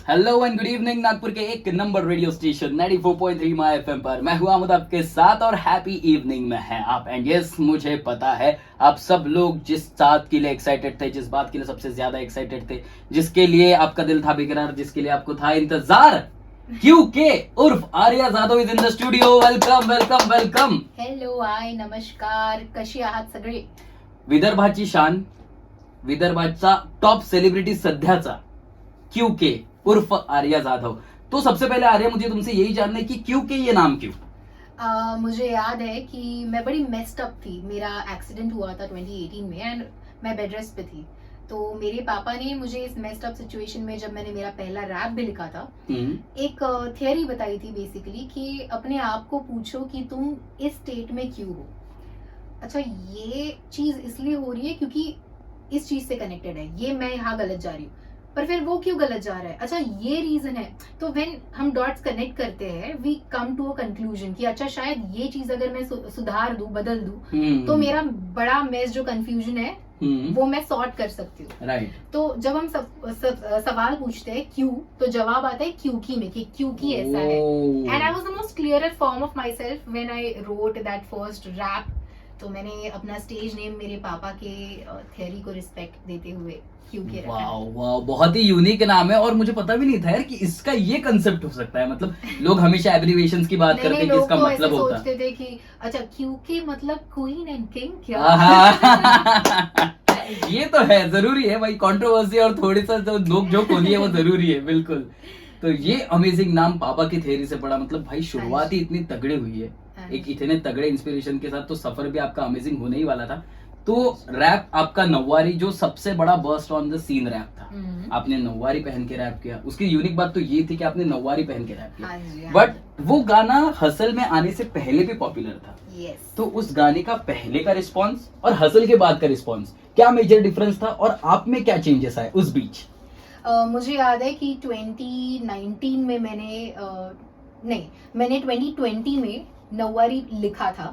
Hello and good evening Nagpur के एक number radio station 94.3 my FM पर मैं हुआ आमद आपके साथ और हैप्पी इवनिंग में हैं आप। एंड यस, मुझे पता है आप सब लोग जिस बात के लिए एक्साइटेड थे, जिस बात के लिए सबसे ज्यादा एक्साइटेड थे, जिसके लिए आपका दिल था बेकरार, जिसके लिए आपको था इंतजार, क्योंकि उर्फ Arya Jadhav is in the studio. Welcome welcome welcome. Hello, hi, नमस्कार, कशी आहात सगळे? विदर्भाची शान, विदर्भाचा टॉप सेलिब्रिटी सध्याचा क्यूके उर्फ आर्या जाधव। तो सबसे पहले आर्या, मुझे तुमसे यही जानना है कि क्यूके ये नाम क्यों? मुझे याद है कि मैं बड़ी मेस्ड अप थी। मेरा एक्सीडेंट हुआ था 2018 में एंड मैं बेड रेस्ट पे थी। तो मेरे पापा ने मुझे इस मेस्ड अप सिचुएशन में, जब मैंने मेरा पहला रैप भी लिखा था, एक थियरी बताई थी बेसिकली कि अपने आप को पूछो कि तुम इस स्टेट में क्यों हो। अच्छा, ये चीज इसलिए हो रही है क्योंकि इस चीज से कनेक्टेड है, ये मैं यहाँ गलत जा रही हूँ, पर फिर वो क्यों गलत जा रहा है, अच्छा ये रीजन है। तो व्हेन हम डॉट्स कनेक्ट करते हैं we come to a conclusion कि अच्छा शायद ये चीज अगर मैं सुधार दूं, बदल दूं, तो मेरा बड़ा मेस जो कंफ्यूजन है वो मैं सॉर्ट कर सकती हूँ। राइट। तो जब हम सवाल पूछते हैं क्यों, तो जवाब आता है क्योंकि में, कि क्योंकि ऐसा है। And I was the most clear form of myself when I wrote that first rap. तो मैंने अपना स्टेज नेम मेरे पापा के थियरी को रिस्पेक्ट देते हुए क्योंकि रखा है। वाह वाह, बहुत ही यूनिक नाम है और मुझे पता भी नहीं था यार कि इसका ये कंसेप्ट हो सकता है। मतलब लोग हमेशा एब्रिविएशंस की बात करते हैं कि इसका मतलब होता है। सोचते थे कि अच्छा क्योंकि मतलब क्वीन एंड किंग क्या। ये तो है, जरूरी है भाई, कंट्रोवर्सी और थोड़ी सा जो नोक जोक होनी है वो जरूरी है, बिल्कुल। तो ये अमेजिंग नाम पापा की थ्योरी से पड़ा, मतलब भाई शुरुआत ही इतनी तगड़ी हुई है, एक इतने तगड़े इंस्पिरेशन के साथ, तो सफर भी आपका अमेजिंग होने ही वाला था। तो रैप आपका नौवारी जो सबसे बड़ा burst on the scene rap था, आपने नौवारी पहन के रैप किया। उसकी यूनिक बात तो ये थी कि आपने नौवारी पहन के रैप किया, बट वो गाना हसल में आने से पहले भी पॉपुलर था। तो उस गाने का पहले का रिस्पॉन्स और हसल के बाद का रिस्पॉन्स, क्या मेजर डिफरेंस था और आप में क्या चेंजेस आए उस बीच? मुझे याद है कि 2019 में मैंने 2020 में नौवारी लिखा था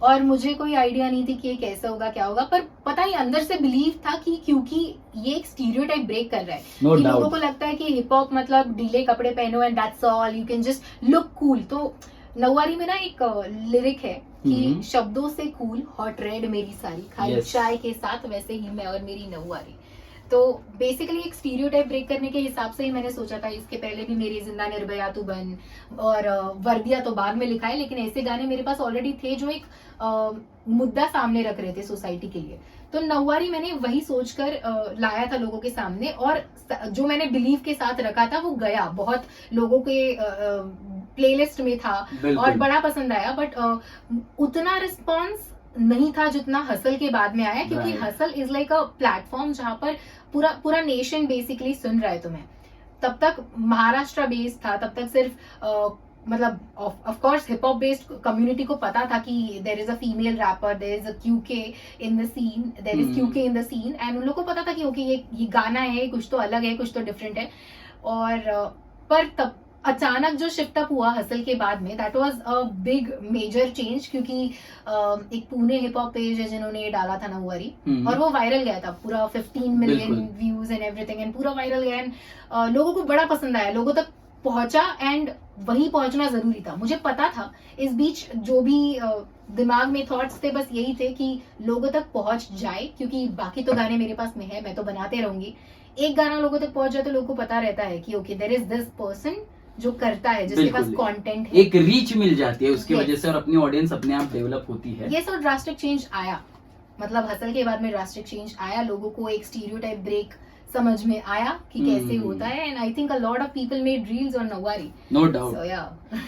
और मुझे कोई आइडिया नहीं थी कि ये कैसा होगा, क्या होगा, पर पता ही अंदर से बिलीव था कि क्योंकि ये एक स्टीरियोटाइप ब्रेक कर रहा है। कि लोगों को लगता है कि हिप हॉप मतलब ढीले कपड़े पहनो and that's all, you can just look cool. तो नौवारी में ना एक लिरिक है कि शब्दों से कूल, हॉट रेड मेरी सारी, खाई चाय के साथ वैसे ही मैं और मेरी नौवारी। तो बेसिकली एक स्टीरियोटाइप ब्रेक करने के हिसाब से ही मैंने सोचा था। इसके पहले भी मेरी जिंदा निर्भया तू बन और वर्दिया तो बाद में लिखा है, लेकिन ऐसे गाने मेरे पास ऑलरेडी थे जो एक मुद्दा सामने रख रहे थे सोसाइटी के लिए। तो नौवारी मैंने वही सोचकर लाया था लोगों के सामने, और जो मैंने बिलीव के साथ रखा था वो गया, बहुत लोगों के प्लेलिस्ट में था और बड़ा पसंद आया, बट उतना रिस्पॉन्स नहीं था जितना हसल के बाद में आया, क्योंकि hustle is like a platform जहां पर पूरा नेशन बेसिकली सुन रहा है तुम्हें। तब तक महाराष्ट्र बेस्ड था, तब तक सिर्फ मतलब of course hip hop based community को पता था कि there is a female rapper, there is a QK in the scene, there is QK in the scene, and उन लोगों को पता था कि ओके ये गाना है, कुछ तो अलग है, कुछ तो डिफरेंट है। और पर तब अचानक जो शिफ्ट अप हुआ हसल के बाद में, that was a big major change, क्योंकि एक पुणे हिप हॉप पेज है जिन्होंने डाला था नौवारी, और वो वायरल गया था, पूरा 15 million views and everything, and पूरा वायरल गया एंड लोगों को बड़ा पसंद आया, लोगों तक पहुंचा, एंड वही पहुंचना जरूरी था। मुझे पता था इस बीच जो भी दिमाग में थॉट्स थे बस यही थे कि लोगों तक पहुंच जाए, क्योंकि बाकी तो गाने मेरे पास में है, मैं तो बनाते रहूंगी। एक गाना लोगों तक पहुंच जाए तो लोगों को पता रहता है कि okay there is this person जो करता है, जिसके पास कंटेंट है, एक रीच मिल जाती है उसकी वजह से, और अपनी ऑडियंस अपने आप डेवलप होती है। ये सब ड्रास्टिक चेंज आया, मतलब हसल के बाद में ड्रास्टिक चेंज आया, लोगों को एक स्टीरियोटाइप ब्रेक समझ में आया कि कैसे होता है, and I think a lot of people made reels on Nauvari, no doubt.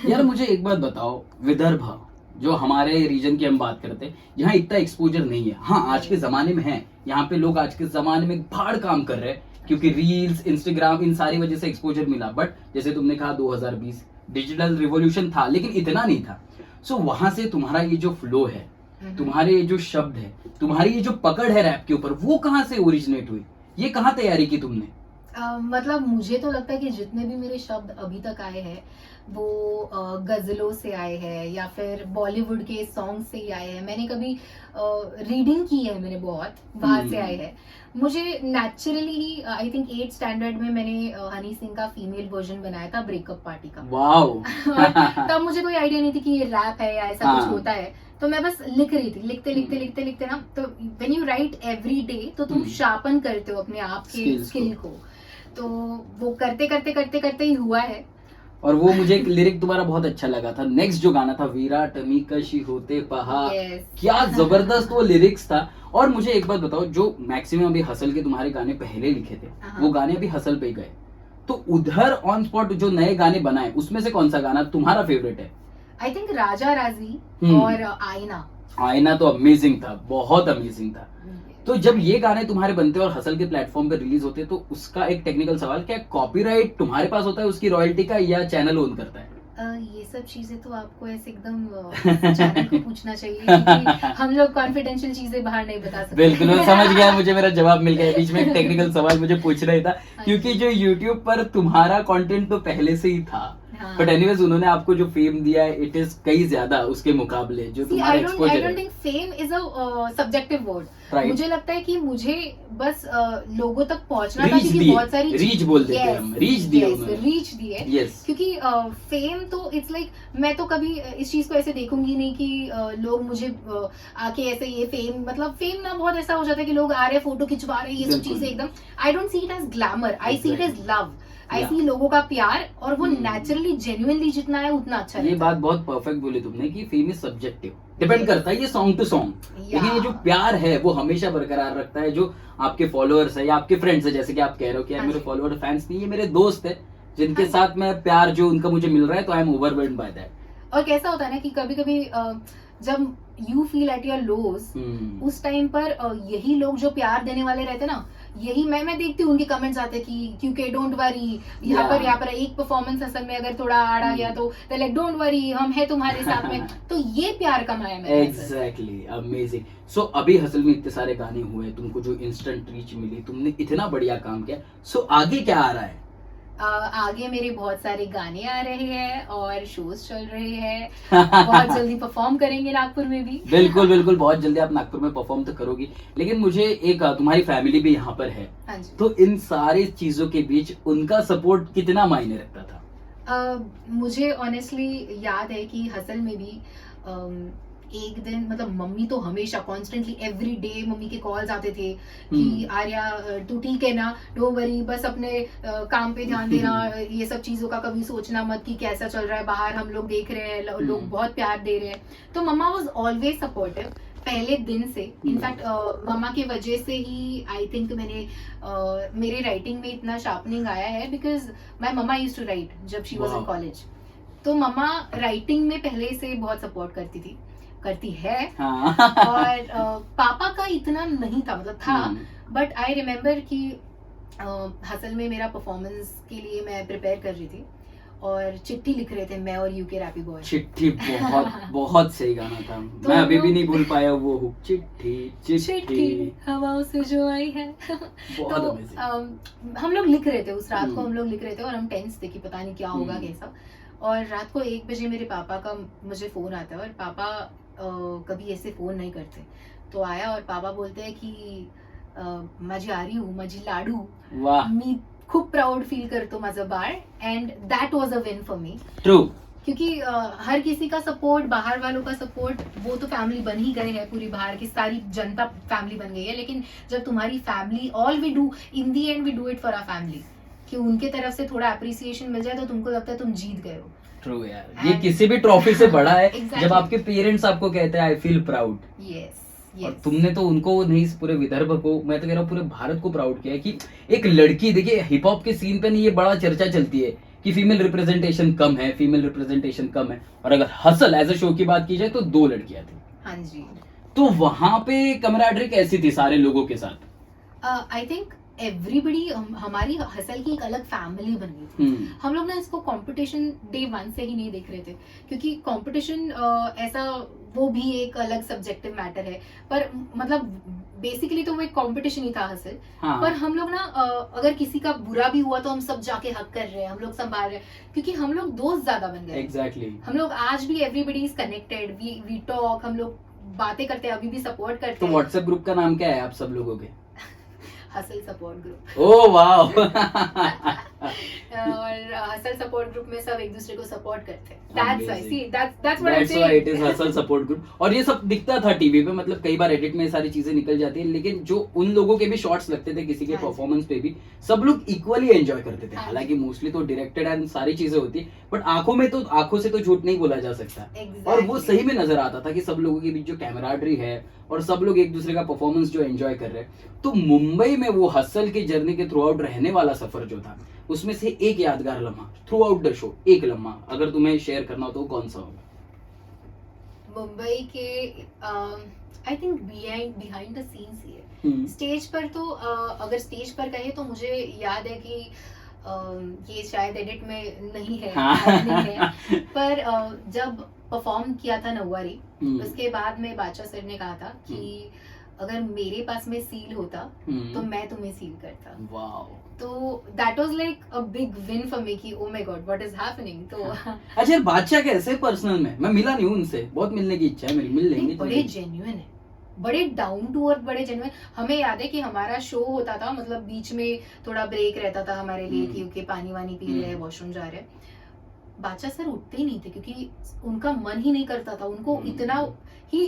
यार मुझे एक बात बताओ, विदर्भ जो हमारे रीजन की हम बात करते हैं, यहाँ इतना एक्सपोजर नहीं है। हाँ, आज के जमाने में है, यहाँ पे लोग आज के जमाने में भाड़ काम कर रहे हैं, क्योंकि रील्स, इंस्टाग्राम, इन सारी वजह से एक्सपोजर मिला। बट जैसे तुमने कहा 2020 डिजिटल रिवॉल्यूशन था, लेकिन इतना नहीं था। सो वहां से तुम्हारा ये जो फ्लो है, तुम्हारे ये जो शब्द है, तुम्हारी ये जो पकड़ है रैप के ऊपर, वो कहाँ से ओरिजिनेट हुई? ये कहाँ तैयारी की तुमने? मतलब मुझे तो लगता है कि जितने भी मेरे शब्द अभी तक आए हैं वो गजलों से आए हैं या फिर बॉलीवुड के सॉन्ग से ही आए हैं। मैंने कभी रीडिंग की है, मैंने बहुत बाहर से आए हैं। मुझे naturally he I think 8th standard में मैंने हनी सिंह का फीमेल वर्जन बनाया था ब्रेकअप पार्टी का। वाओ। तब मुझे कोई आइडिया नहीं थी कि ये रैप है या ऐसा कुछ होता है, तो मैं बस लिख रही थी, लिखते ना, तो when you right every day तो तुम शार्पन करते हो अपने आप के स्किल को, तो वो करते ही हुआ है। और वो मुझे एक लिरिक तुम्हारा बहुत अच्छा लगा था, नेक्स्ट जो गाना था विराट मी कशी होते पहाड़, क्या जबरदस्त वो लिरिक्स था। और मुझे एक बात बताओ, जो मैक्सिमम अभी हसल के तुम्हारे गाने पहले लिखे थे वो गाने अभी हसल पे गए, तो उधर ऑन स्पॉट जो नए गाने बनाए उसमें से कौन सा गाना तुम्हारा फेवरेट है? आई थिंक राजा राजी और आईना। आईना तो अमेजिंग था, बहुत अमेजिंग था। तो जब ये गाने तुम्हारे बनते और हसल के प्लेटफॉर्म पे रिलीज होते तो उसका एक टेक्निकल सवाल, क्या कॉपीराइट तुम्हारे पास होता है उसकी रॉयल्टी का, या चैनल ओन करता है? ये सब चीजें तो आपको ऐसे एकदम चैनल को पूछना चाहिए, क्योंकि हम लोग कॉन्फिडेंशियल चीजें बाहर नहीं बता सकते। बिल्कुल, मैं समझ गया, मुझे मेरा जवाब मिल गया। बीच में एक टेक्निकल सवाल मुझे पूछना ही था, क्योंकि जो YouTube पर तुम्हारा कंटेंट तो पहले से ही था, बट एनीवेज उन्होंने आपको जो फेम दिया है इट इज कई ज्यादा उसके मुकाबले जो तुम्हारा एक्सपोजर है। आई don't think fame is a subjective word. मुझे लगता है कि मुझे बस लोगों तक पहुंचना था, क्योंकि बहुत सारी रीच बोलते हैं हम, रीच दिए, रीच दिए, क्योंकि फेम तो इट्स लाइक, मैं तो कभी इस चीज को ऐसे देखूंगी नहीं कि लोग मुझे आके ऐसे ये फेम, मतलब फेम ना बहुत ऐसा हो जाता है कि लोग आ रहे फोटो खिंचवा रहे, ये सब चीजें एकदम, I don't see it as glamour, I see it as love, I see लोगों का प्यार, और वो नेचुरली जेन्युइनली जितना है उतना अच्छा। ये बात बहुत परफेक्ट बोली तुमने कि फेम इज सब्जेक्टिव, डिपेंड करता है ये सॉन्ग टू सॉन्ग, लेकिन ये जो प्यार है वो हमेशा बरकरार रखता है। जो आपके फॉलोअर्स है या आपके फ्रेंड्स है, जैसे कि आप कह रहे हो कि यार मेरे फॉलोअर फैंस नहीं, ये मेरे दोस्त है जिनके साथ मैं प्यार जो उनका मुझे मिल रहा है, तो I am overwhelmed by that. और कैसा होता है ना कि कभी कभी जब यू फील एट योर लोज, उस टाइम पर यही लोग जो प्यार देने वाले रहते ना, यही मैं देखती हूँ उनके कमेंट्स आते कि क्योंकि डोंट वरी, यहाँ पर एक परफॉर्मेंस असल में अगर थोड़ा आड़ा गया तो लाइक डोंट वरी, हम है तुम्हारे साथ में, तो ये प्यार कमाया मैंने। Exactly, amazing. सो अभी हसल में इतने सारे गाने हुए, तुमको जो इंस्टेंट रीच मिली, तुमने इतना बढ़िया काम किया, सो आगे क्या आ रहा है? आगे मेरे बहुत सारे गाने आ रहे हैं और शोज चल रहे हैं, बहुत जल्दी परफॉर्म करेंगे नागपुर में भी। बिल्कुल बिल्कुल, बहुत जल्दी आप नागपुर में परफॉर्म तो करोगी, लेकिन मुझे एक, तुम्हारी फैमिली भी यहाँ पर है, तो इन सारी चीजों के बीच उनका सपोर्ट कितना मायने रखता था? मुझे ऑनेस्टली याद है कि हसल में भी एक दिन, मतलब मम्मी तो हमेशा कॉन्स्टेंटली एवरी डे मम्मी के कॉल्स आते थे कि आर्या तू ठीक है ना, डोंट वरी, बस अपने काम पे ध्यान देना, ये सब चीजों का कभी सोचना मत कि कैसा चल रहा है बाहर, हम लोग देख रहे हैं, लोग बहुत प्यार दे रहे हैं। तो मम्मा वाज ऑलवेज सपोर्टिव पहले दिन से। इनफैक्ट मम्मा की वजह से ही आई थिंक मैंने मेरे राइटिंग में इतना शार्पनिंग आया है, because my mamma used to write जब शी वाज इन कॉलेज, तो मम्मा राइटिंग में पहले से बहुत सपोर्ट करती है। और पापा का इतना नहीं था, मतलब था, बट आई रिमेम्बर कि हसल में मेरा परफॉर्मेंस के लिए मैं प्रिपेयर कर रही थी और चिट्ठी लिख रहे थे मैं और यूके रैपी बॉय। चिट्ठी बहुत सही गाना था, तो मैं अभी भी नहीं भूल पाया वो हुक, चिट्ठी हवाओं से जो आई है। तो हम लोग लिख रहे थे, उस रात को हम लोग लिख रहे थे, और हम टेंस थे कि पता नहीं क्या होगा कैसा। और रात को 1 बजे मेरे पापा का मुझे फोन आता है, और पापा कभी ऐसे फोन नहीं करते, तो आया और पापा बोलते हैं कि माझी आर्यू, माझी लाडू, मी खूप प्राउड फील करतो माझं बाळ, and that was a win for me. True, क्योंकि हर किसी का सपोर्ट, बाहर वालों का सपोर्ट, वो तो फैमिली बन ही गए हैं, पूरी बाहर की सारी जनता फैमिली बन गई है, लेकिन जब तुम्हारी family, all we do in the end we do it for our family, कि उनके तरफ से थोड़ा अप्रिसिएशन मिल जाए तो तुमको लगता है तुम जीत गए हो। ट्रू यार, ये किसी भी ट्रॉफी से बड़ा है। exactly. जब आपके पेरेंट्स आपको कहते हैं आई फील प्राउड, और तुमने तो उनको नहीं, पूरे विदर्भ को, मैं तो कह रहा हूँ पूरे भारत को प्राउड किया है कि एक लड़की, देखिए हिप हॉप के सीन पे नहीं ये बड़ा चर्चा चलती है कि फीमेल रिप्रेजेंटेशन कम है, और अगर हसल एज अ शो की बात की जाए तो 2 लड़कियां थी। हाँ जी। तो वहां पे कमराडरी कैसी थी सारे लोगों के साथ? आई थिंक एवरीबडी, हमारी हसल की एक अलग फैमिली बन गई थी। हम लोग ना इसको कंपटीशन डे 1 से ही नहीं देख रहे थे, क्योंकि कंपटीशन ऐसा, वो भी एक अलग सब्जेक्टिव मैटर है, पर मतलब बेसिकली तो वो एक कंपटीशन ही था हसल। पर हम लोग ना अगर किसी का बुरा भी हुआ तो हम सब जाके हक कर रहे हैं, हम लोग संभाल रहे हैं, क्योंकि हम लोग दोस्त ज्यादा बन गए। एग्जैक्टली। हम लोग आज भी everybody is connected, we talk, हम लोग बातें करते हैं, अभी भी सपोर्ट करते हैं। तो व्हाट्सएप ग्रुप का नाम क्या है आप सब लोगों के? Hustle support group. Oh wow. और हसल सपोर्ट ग्रुप में सब एक दूसरे को सपोर्ट करते हैं। That's why, see, that's what I'm That's why saying. it is hustle support group। और ये सब दिखता था टीवी पे, मतलब कई बार एडिट में ये सारी चीजें निकल जाती है, लेकिन जो उन लोगों के भी शॉट्स लगते थे किसी के हाँ जी। परफॉर्मेंस पे भी, सब लोग इक्वली एंजॉय करते थे। हाँ जी। हालांकि मोस्टली तो डायरेक्टेड एंड सारी चीजें होती है, बट आंखों से तो झूठ नहीं बोला जा सकता। और वो Exactly. सही में नजर आता था कि सब लोगों के बीच जो कैमराडरी है और सब लोग एक दूसरे का परफॉर्मेंस जो एंजॉय कर रहे हैं। तो मुंबई में वो हसल की जर्नी के थ्रू आउट रहने वाला सफर जो था, उसमें से एक यादगार लम्हा थ्रू आउट द शो, एक लम्हा अगर तुम्हें शेयर करना हो तो कौन सा होगा? मुंबई के I think behind the scenes ही है। स्टेज पर तो अगर स्टेज पर कहे तो मुझे याद है कि ये शायद एडिट में नहीं है, हाँ। नहीं है। पर जब परफॉर्म किया था नौवारी, उसके बाद में बादशाह सर ने कहा था कि अगर मेरे पास में सील होता तो मैं तुम्हें सील करता। वाओ। तो that was like a big win for me कि oh my god what is happening. तो अच्छा यार, बादशाह कैसे पर्सनल में? मैं मिला नहीं हूं उनसे, बहुत मिलने की इच्छा है मेरी, मिल लेंगे। बड़े जेन्युइन है, बड़े डाउन टू अर्थ, बड़े जेन्युइन। हमें याद है कि हमारा शो होता था, मतलब बीच में थोड़ा ब्रेक रहता था हमारे लिए कि पानी वानी पी रहे हैं, वॉशरूम जा रहे हैं। बादशाह सर उठते ही नहीं थे क्योंकि उनका मन ही नहीं करता था। उनको इतना he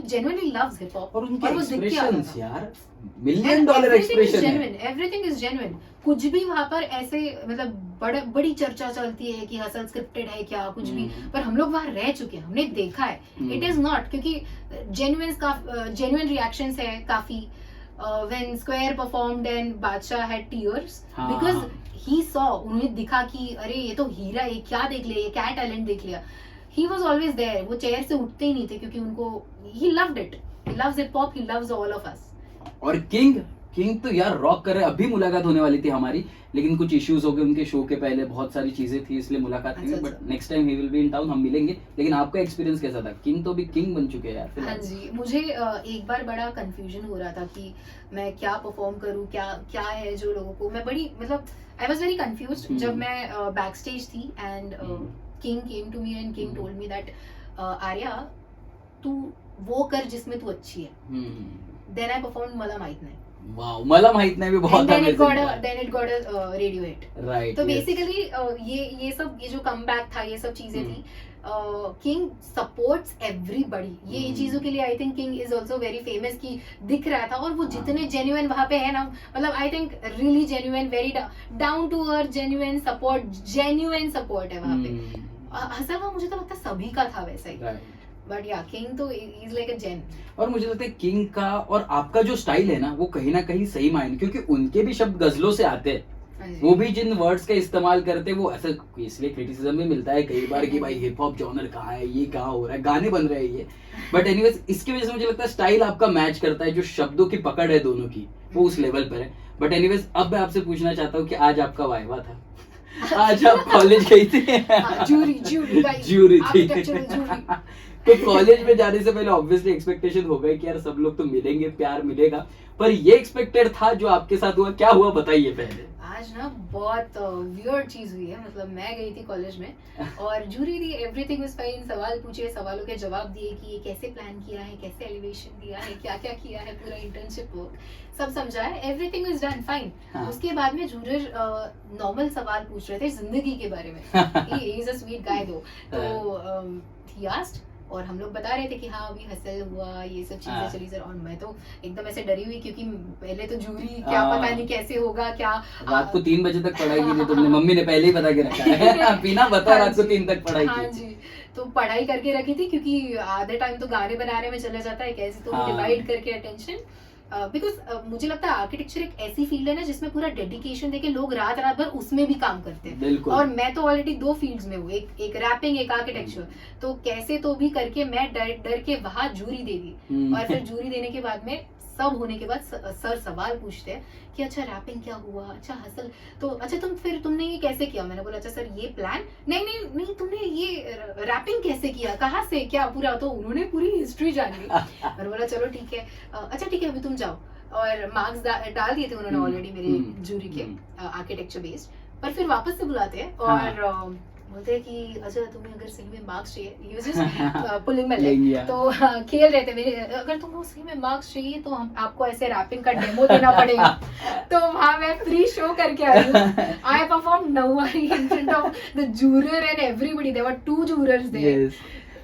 genuinely loves hip hop और उनके वो दिख के आता एक्सप्रेशंस था। यार, मिलियन डॉलर एक्सप्रेशन है। Everything is genuine. कुछ भी वहां पर ऐसे मतलब बड़ी चर्चा चलती है कि हसल स्क्रिप्टेड है क्या, कुछ भी, पर हम लोग वहां रह चुके हैं, हमने देखा है इट इज नॉट, क्योंकि जेन्युइन रिएक्शंस है काफी। व्हेन स्क्वायर परफॉर्म्ड एंड बादशाह had tears because he saw, उन्हें दिखा कि अरे ये तो हीरा है, क्या देख लिया, ये क्या टैलेंट देख लिया। He was always there, वो चेयर से उठते ही नहीं थे क्योंकि उनको he loved it, he loves hip hop, he loves all of us। और किंग तो यार रॉक कर रहे। अभी मुलाकात होने वाली थी हमारी, लेकिन कुछ इश्यूज हो गए उनके शो के पहले, बहुत सारी चीजें थी, इसलिए मुलाकात नहीं हुई। But next time he will be in town, हम मिलेंगे। लेकिन आपका एक्सपीरियंस कैसा था? किंग तो भी किंग बन चुके हैं यार। हाँ जी, मुझे एक बार बड़ा कंफ्यूजन हो रहा था कि मैं क्या परफॉर्म करूं, क्या है जो लोगों को, मैं बड़ी मतलब आई वाज वेरी कंफ्यूज्ड जब मैं बैक स्टेज थी and King came to me and King told me that Arya तू वो कर जिसमें तू अच्छी है। देन आई परफॉर्म मला माहित नाही। वाओ, मला माहित नाही भी बहुत then it got a radio hit। Right. तो बेसिकली ये सब, ये जो कमबैक था, ये सब चीजें थी। किंग सपोर्ट्स एवरीबॉडी, ये चीजों के लिए I think king is also very famous कि दिख रहा था। और वो जितने जेन्युइन वहां पे है ना, मतलब I think really genuine, very down to earth, genuine support है वहां पे। हसल का मुझे तो लगता है सभी का था वैसा ही। बट या किंग तो इज लाइक अ जेन। और मुझे लगता है किंग का और आपका जो स्टाइल है ना, वो कहीं ना कहीं सही मायने, क्योंकि उनके भी शब्द गजलों से आते हैं, वो भी जिन वर्ड्स का इस्तेमाल करते हैं, वो ऐसा इसलिए क्रिटिसिज्म भी मिलता है कई बार कि भाई हिप हॉप जॉनर कहाँ है, ये कहाँ हो रहा है, गाने बन रहे हैं ये। बट एनीवेज, इसकी वजह से मुझे लगता है स्टाइल आपका मैच करता है, जो शब्दों की पकड़ है दोनों की, वो उस लेवल पर है। बट एनीवेज, अब मैं आपसे पूछना चाहता हूँ कि आज आपका वाइवा था, आज आप कॉलेज गई थी, ज्यूरी थी। तो कॉलेज में जाने से पहले ऑब्वियसली एक्सपेक्टेशन हो गई कि यार सब लोग तो मिलेंगे, प्यार मिलेगा, पर ये एक्सपेक्टेड था जो आपके साथ हुआ? क्या हुआ बताइए पहले। आज ना बहुत वियर्ड चीज हुई है। मतलब मैं गई थी कॉलेज में और जूरी थी, एवरीथिंग वाज फाइन, सवाल पूछे, सवालों के जवाब दिए कि ये कैसे प्लान किया है, कैसे एलिवेशन दिया है, क्या क्या किया है, पूरा इंटर्नशिप वर्क सब समझा है, एवरीथिंग इज डन फाइन। उसके बाद में जूरर नॉर्मल सवाल पूछ रहे थे जिंदगी के बारे में। He is a sweet guy दो। तो ही आस्क्ड और हम लोग बता रहे थे कि हाँ अभी हसल हुआ, ये सब चीजें चली सर। और मैं तो एकदम ऐसे डरी हुई क्योंकि पहले तो जूरी, क्या पता नहीं कैसे होगा, क्या रात को 3 बजे तक पढ़ाई की थी तुमने, मम्मी ने पहले ही बता के रखा है पीना बता, रात को 3 तक पढ़ाई की। हाँ जी, तो पढ़ाई करके रखी थी क्योंकि आधे टाइम तो गाने बनाने में चला जाता है, कैसे तो डिवाइड करके अटेंशन। बिकॉज मुझे लगता है आर्किटेक्चर एक ऐसी फील्ड है ना जिसमें पूरा डेडिकेशन देके लोग रात रात भर उसमें भी काम करते हैं। और मैं तो ऑलरेडी 2 फील्ड्स में हूँ, एक रैपिंग, एक आर्किटेक्चर। तो कैसे तो भी करके मैं डर के वहां जूरी दे दी। और फिर जूरी देने के बाद में सब होने के बाद सर सवाल पूछते हैं कि अच्छा रैपिंग क्या हुआ, अच्छा हसल, तो अच्छा तुमने ये कैसे किया। मैंने बोला अच्छा सर ये प्लान नहीं तुमने ये रैपिंग कैसे किया, कहाँ से, क्या पूरा। तो उन्होंने पूरी हिस्ट्री जान ली। मैंने बोला चलो ठीक है, अच्छा ठीक है अभी तुम जाओ। और मार्क्स डाल दिए थे उन्होंने ऑलरेडी मेरे जूरी के आर्किटेक्चर बेस्ड। पर फिर वापस से बुलाते हैं और बोलते हैं कि अच्छा तुम्हें अगर सही में मार्क्स चाहिए, you just pulling my leg, तो खेल रहे थे मेरे, अगर तुमको सही में मार्क्स चाहिए तो हम आपको ऐसे रैपिंग का डेमो देना पड़ेगा। तो वहाँ मैं फ्री शो करके आई हूँ। I perform Nauvari in front of the juror and everybody, there were 2 jurors there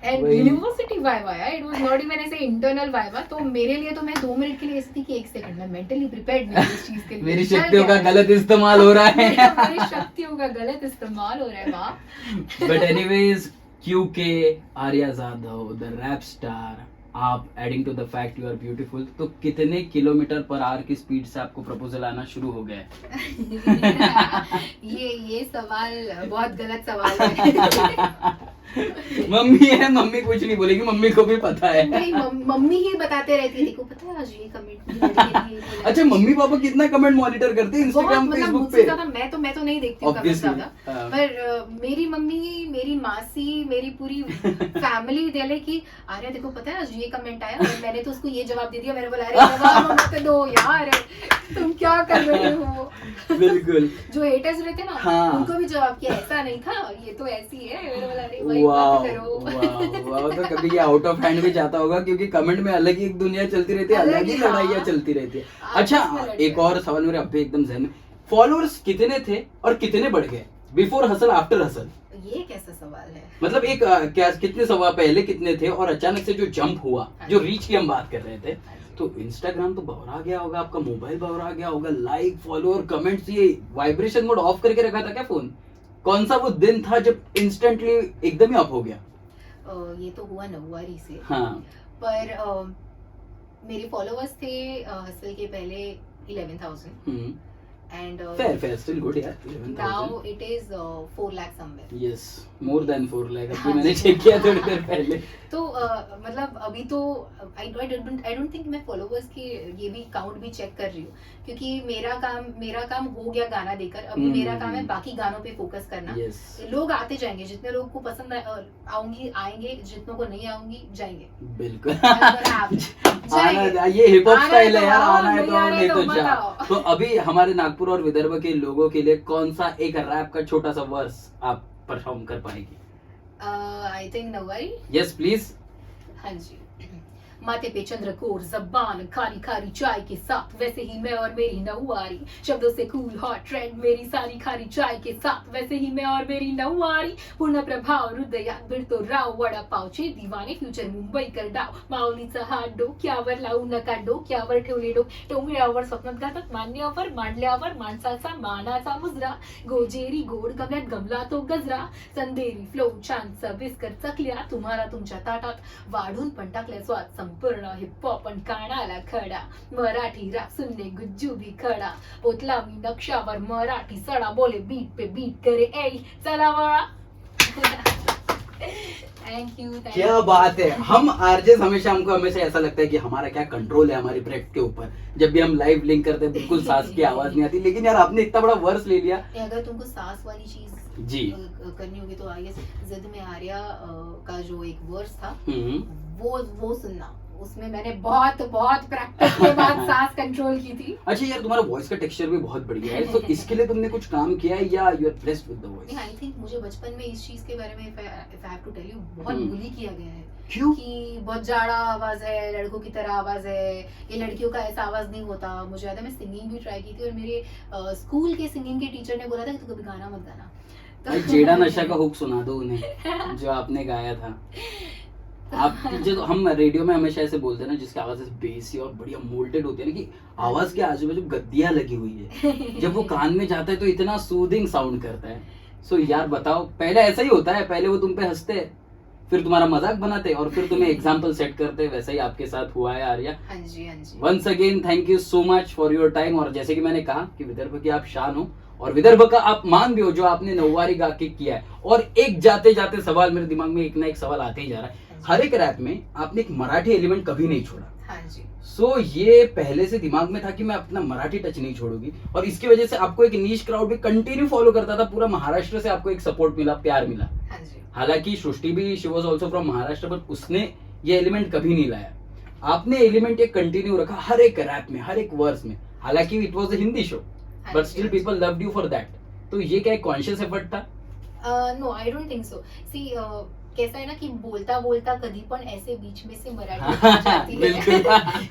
and university viva, it was not even ऐसे इंटरनल वाइवा। तो मेरे लिए तो मैं 2 मिनट के लिए ऐसी थी कि 1 सेकंड मैं मेंटली प्रिपेयर्ड नहीं इस चीज के लिए। मेरी शक्तियों का गलत इस्तेमाल हो रहा है। मेरी शक्तियों का गलत इस्तेमाल हो रहा है वाह। बट एनीवेज, क्योंकि Arya Jadhav the rap star, आप adding to the fact you are beautiful, तो कितने किलोमीटर पर आवर की स्पीड से आपको प्रपोजल आना शुरू हो गया है? ये सवाल बहुत गलत सवाल है। मम्मी है, मम्मी कुछ नहीं बोलेगी, मम्मी को भी पता है। नहीं, मम्मी ही बताते रहती है, देखो पता है आज ये कमेंट। अच्छा, मम्मी पापा कितना कमेंट मॉनिटर करते हैं इंस्टाग्राम फेसबुक पे? मैं तो नहीं देखती हूँ कमेंट ज्यादा, पर मेरी मम्मी, मेरी मासी, मेरी पूरी फैमिली देले कि अरे देखो पता है आज ये कमेंट आया और मैंने तो उसको ये जवाब दे दिया। मेरे बोला अरे जवाब मत दो यार, तुम क्या कर रहे हो। बिल्कुल, जो हेटर्स रहते ना, हाँ, उनको भी जवाब किया ऐसा नहीं था, ये तो ऐसी है। मेरे बोला अरे भाई वाह, तो कभी ये आउट ऑफ हैंड भी जाता होगा, क्योंकि कमेंट में अलग ही एक दुनिया चलती रहती है, अलग ही लड़ाइयाँ चलती रहती है। अच्छा, एक और सवाल मेरे अभी एकदम ज़हन में, फॉलोअर्स कितने थे और कितने बढ़ गए बिफोर हसल आफ्टर हसल? ये कैसा सवाल है? मतलब एक क्या कितने सवाल पहले कितने थे और अचानक से जो जंप हुआ, जो रीच की हम बात कर रहे थे, तो इंस्टाग्राम तो भवरा गया होगा, आपका मोबाइल भवरा गया होगा, लाइक फॉलोअर कमेंट्स, ये वाइब्रेशन मोड ऑफ करके रखा था क्या फोन? कौन सा वो दिन था जब इंस्टेंटली एकदम ही अप हो गया? ये तो हुआ नौवारी से। हाँ, पर मेरे फॉलोअर्स थे हसल के पहले 11,000 and fair still good यार। 11,000 now it is 4 lakh somewhere। yes, more than 4 lakh। अभी मैंने चेक किया थोड़ी देर पहले। तो मतलब अभी तो I don't think मैं फॉलोअर्स की ये भी काउंट भी चेक कर रही हूँ, क्योंकि मेरा काम हो गया गाना देकर। अभी मेरा काम है बाकी गानों पे फोकस करना। yes, लोग आते जाएंगे, जितने लोग को पसंद आऊंगी आएंगे, जितनों को नहीं आऊंगी जाएंगे। बिल्कुल। जाएंगे। ये हिप हॉप स्टाइल है यार, आना है तो आओ, नहीं तो मत जा। आओ। तो अभी हमारे नागपुर और विदर्भ के लोगों के लिए कौन सा एक रैप का छोटा सा वर्स आप परफॉर्म कर पाएगी? I think nauvari. Yes please. हाँ जी। माथे पे चंद्रकोर जबान खारी खारी चाय के साथ, वैसे ही मैं और मेरी नौवारी, शब्दों से कूल हॉट ट्रेंड मेरी सारी खारी चाय के साथ, वैसे ही मैं और मेरी नौवारी, पूर्ण प्रभाव हृदयात बिरतो राव, वडा पावचे दीवाने फ्युचर मुंबई कर डाव, माऊलीचा हात डोक्यावर लावू नका डोक्यावर ठेवले टोंगळ्यावर स्वप्नात घातात मान्यावर मांडल्यावर माणसाचा मानाचा मुजरा, गोजेरी गोड गमल्यात गमला तो गजरा, संदेरी फ्लो छान सविस्कर चकल्या, तुम्हाला तुमच्या ताटात वाढून पण टाकल्या स्वाद संपूर्ण हिप हॉप पण कानाला खडा, मराठी रॅप सुनने गुज्जू भी खडा, पोतला मी नक्षावर मराठी सडा, बोले बीट पे बीट करे ए चला वळा। Thank you. क्या बात है। हम आरजेस हमको हमेशा ऐसा लगता है कि हमारा क्या कंट्रोल है हमारी ब्रेथ के ऊपर, जब भी हम लाइव लिंक करते हैं बिल्कुल सांस की आवाज नहीं आती, लेकिन यार आपने इतना बड़ा वर्स ले लिया। अगर तुमको सांस वाली चीज जी करनी होगी तो आई जिद में आर्या का जो एक वर्स था वो सुनना, उसमें मैंने बहुत प्रैक्टिस के बाद सांस कंट्रोल की थी। अच्छा यार, तुम्हारा वॉइस का टेक्सचर भी बहुत बढ़िया है, तो इसके लिए तुमने कुछ काम किया है या you are blessed with the voice? I think मुझे बचपन में इस चीज के बारे में if I have to tell you बहुत बुली किया गया है। क्यों? कि बहुत जाड़ा आवाज है, लड़कों की तरह आवाज है, ये लड़कियों का ऐसा आवाज नहीं होता। मुझे याद है मैं सिंगिंग भी ट्राई की थी और मेरे स्कूल के सिंगिंग के टीचर ने बोला था कि तू कभी गाना मत गाना। तो जेड़ा नशा का हुक सुना दो उन्हें जो आपने गाया था। आप जो हम रेडियो में हमेशा ऐसे बोलते हैं ना, जिसकी आवाज बेसी और बढ़िया मोल्टेड होती है ना, कि आवाज के आजू बाजू गद्दियां लगी हुई है, जब वो कान में जाता है तो इतना सूदिंग साउंड करता है। सो यार बताओ, पहले ऐसा ही होता है, पहले वो तुम पे हंसते हैं, फिर तुम्हारा मजाक बनाते और फिर तुम्हें एग्जाम्पल सेट करते, वैसा ही आपके साथ हुआ है आर्या। हाँ जी हाँ जी। Once again thank you so much for your time. और जैसे कि मैंने कहा कि विदर्भ की आप शान हो और विदर्भ का आप मान भी हो, जो आपने नौवारी गा के किया है। और एक जाते जाते सवाल मेरे दिमाग में एक ना एक सवाल आते ही जा रहा है, हर एक रैप में आपने एक मराठी एलिमेंट कभी नहीं छोड़ा। हाँ जी। सो ये पहले से दिमाग में था कि मैं अपना मराठी टच नहीं छोड़ूंगी, और इसकी वजह से आपको एक नीश क्राउड भी कंटिन्यू फॉलो करता था, पूरा महाराष्ट्र से आपको एक सपोर्ट मिला, प्यार मिला। हाँ जी। हालांकि सृष्टि भी she was also from Maharashtra, पर उसने ये एलिमेंट कभी नहीं लाया। आपने एलिमेंट एक कंटिन्यू रखा हर एक रैप में, हर एक वर्स में। हालांकि it was a Hindi show, but still people loved you for that. तो ये क्या एक कॉन्शियस एफर्ट था? No I don't think so. See कैसा है ना कि बोलता बोलता कधी पण ऐसे बीच में से मराठी आ जाती है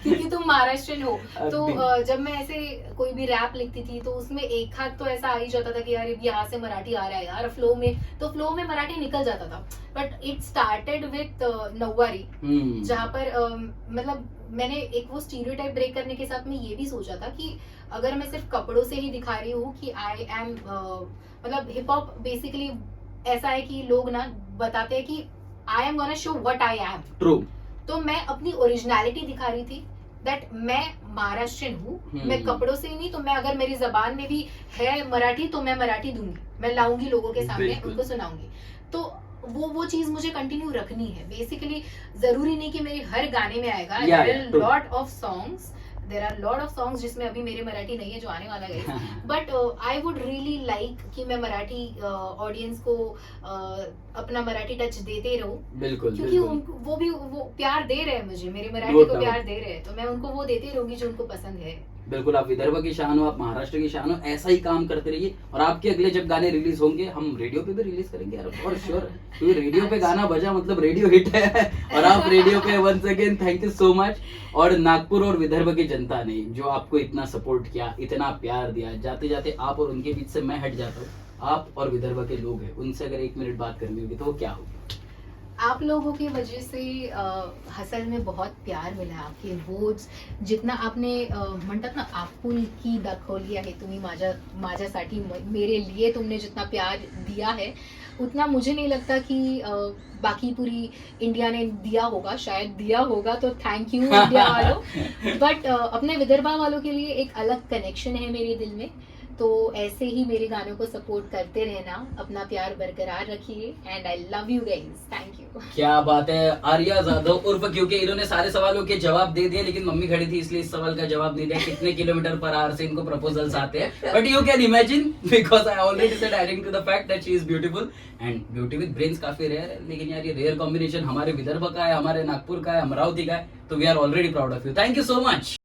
क्योंकि तुम महाराष्ट्रियन हो. तो जब मैं ऐसे कोई भी रैप लिखती थी तो उसमें एक हाथ तो ऐसा आ ही जाता था कि यार यहाँ से मराठी आ रहा है यार फ्लो में, तो फ्लो में मराठी निकल जाता था. बट इट स्टार्टेड विथ नौवारी, जहाँ पर मतलब मैंने एक वो स्टीरियोटाइप ब्रेक करने के साथ में ये भी सोचा था कि अगर मैं सिर्फ कपड़ों से ही दिखा रही हूँ कि आई एम मतलब हिप हॉप बेसिकली ऐसा है कि लोग ना बताते हैं कि I am gonna show what I am. True. तो मैं अपनी ओरिजिनलिटी दिखा रही थी दैट मैं महाराष्ट्रियन हूँ. मैं कपड़ों से ही नहीं, तो मैं अगर मेरी जबान में भी है मराठी तो मैं मराठी दूंगी, मैं लाऊंगी लोगों के सामने, उनको सुनाऊंगी. तो वो चीज मुझे कंटिन्यू रखनी है. बेसिकली जरूरी नहीं कि मेरे हर गाने में आएगा. There are lot of songs जिसमें अभी मेरे मराठी नहीं है, जो आने वाला है. But I would really like कि मैं मराठी ऑडियंस को अपना मराठी टच देते रहूं. बिल्कुल, क्योंकि वो प्यार दे रहे हैं मुझे, मेरे मराठी को प्यार दे रहे हैं, तो मैं उनको वो देती रहूंगी जो उनको पसंद है. बिल्कुल, आप विदर्भ की शान हो, आप महाराष्ट्र की शान हो, ऐसा ही काम करते रहिए. और आपके अगले जब गाने रिलीज होंगे हम रेडियो पे भी रिलीज करेंगे यार, फॉर श्योर. क्योंकि रेडियो पे गाना बजा मतलब रेडियो हिट है. और आप रेडियो पे once again thank you so much. और नागपुर और विदर्भ की जनता ने जो आपको इतना सपोर्ट किया, इतना प्यार दिया, जाते जाते आप और उनके बीच से मैं हट जाता हूँ. आप और विदर्भ के लोग हैं, उनसे अगर 1 मिनट बात करनी होगी तो वो क्या होगी? आप लोगों की वजह से हसल में बहुत प्यार मिला. आपके वर्ड्स जितना आपने म्हणतात ना आपुलकी दाखवली आहे तुम्ही माझ्यासाठी, मेरे लिए तुमने जितना प्यार दिया है उतना मुझे नहीं लगता कि बाकी पूरी इंडिया ने दिया होगा. शायद दिया होगा, तो थैंक यू इंडिया वालों. बट अपने विदर्भा वालों के लिए एक अलग कनेक्शन है मेरे दिल में. तो ऐसे ही मेरे गानों को सपोर्ट करते रहना, अपना प्यार बरकरार रखिए. And I love you guys. Thank you. क्या बात है. आर्या जाधव उर्फ, क्योंकि इन्होंने सारे सवालों के जवाब दे दिए, लेकिन मम्मी खड़ी थी इसलिए इस सवाल का जवाब नहीं दिया. कितने किलोमीटर पर आवर से इनको प्रपोजल्स आते हैं. But you can imagine, because I already said adding to the fact that she is beautiful. And beauty with brains काफी रेयर है, लेकिन यार ये रेयर कॉम्बिनेशन हमारे विदर्भ का है, हमारे नागपुर का है, अमरावती का है. तो we are already proud of you. Thank you so much.